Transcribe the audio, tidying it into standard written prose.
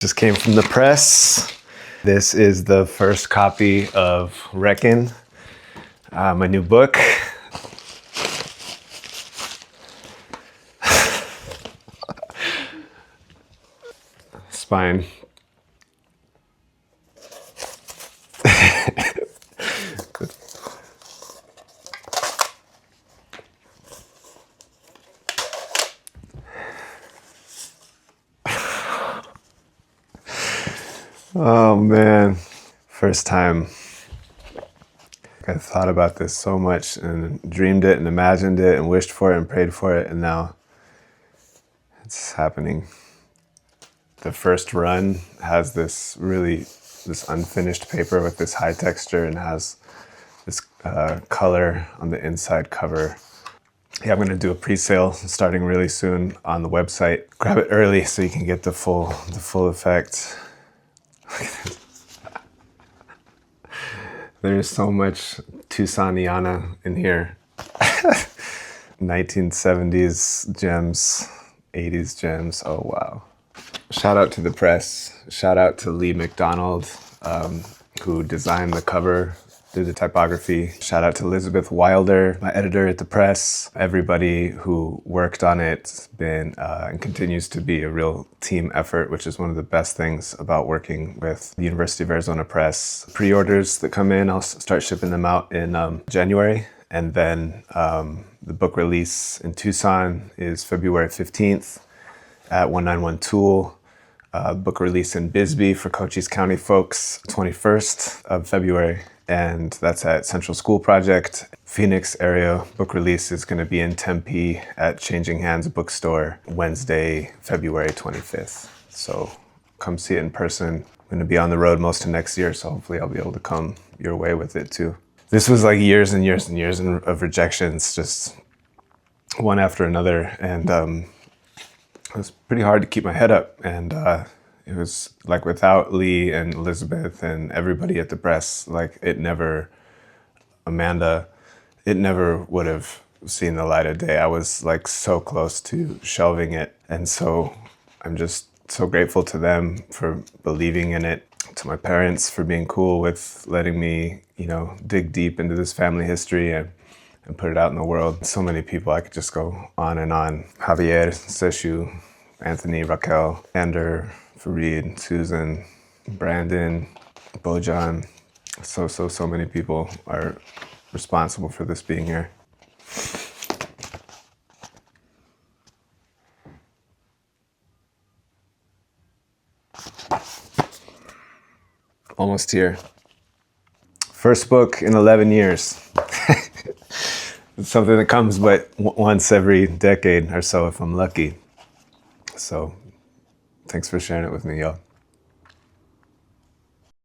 Just came from the press. This is the first copy of Reckon, my new book. Spine. Oh man, first time. I thought about this so much and dreamed it and imagined it and wished for it and prayed for it, and now it's happening. The first run has this unfinished paper with this high texture and has this color on the inside cover. Yeah, I'm gonna do a pre-sale starting really soon on the website. Grab it early so you can get the full effect. There's so much Tucsoniana in here. 1970s gems, 80s gems, oh wow. Shout out to the press. Shout out to Lee McDonald, who designed the cover, did the typography. Shout out to Elizabeth Wilder, my editor at the press. Everybody who worked on it been and continues to be a real team effort, which is one of the best things about working with the University of Arizona Press. Pre-orders that come in, I'll start shipping them out in January. And then the book release in Tucson is February 15th at 191 Tool. Book release in Bisbee for Cochise County folks, 21st of February. And that's at Central School Project. Phoenix area book release is going to be in Tempe at Changing Hands Bookstore, Wednesday, February 25th. So come see it in person. I'm going to be on the road most of next year, so hopefully I'll be able to come your way with it too. This was like years and years and years of rejections, just one after another. And it was pretty hard to keep my head up. And it was like without Lee and Elizabeth and everybody at the press, like Amanda, it never would have seen the light of day. I was like so close to shelving it. And so I'm just so grateful to them for believing in it, to my parents for being cool with letting me, dig deep into this family history and put it out in the world. So many people, I could just go on and on. Javier, Seshu, Anthony, Raquel, Ander, Fareed, Susan, Brandon, Bojan. So many people are responsible for this being here. Almost here. First book in 11 years. It's something that comes but once every decade or so if I'm lucky. So thanks for sharing it with me, y'all.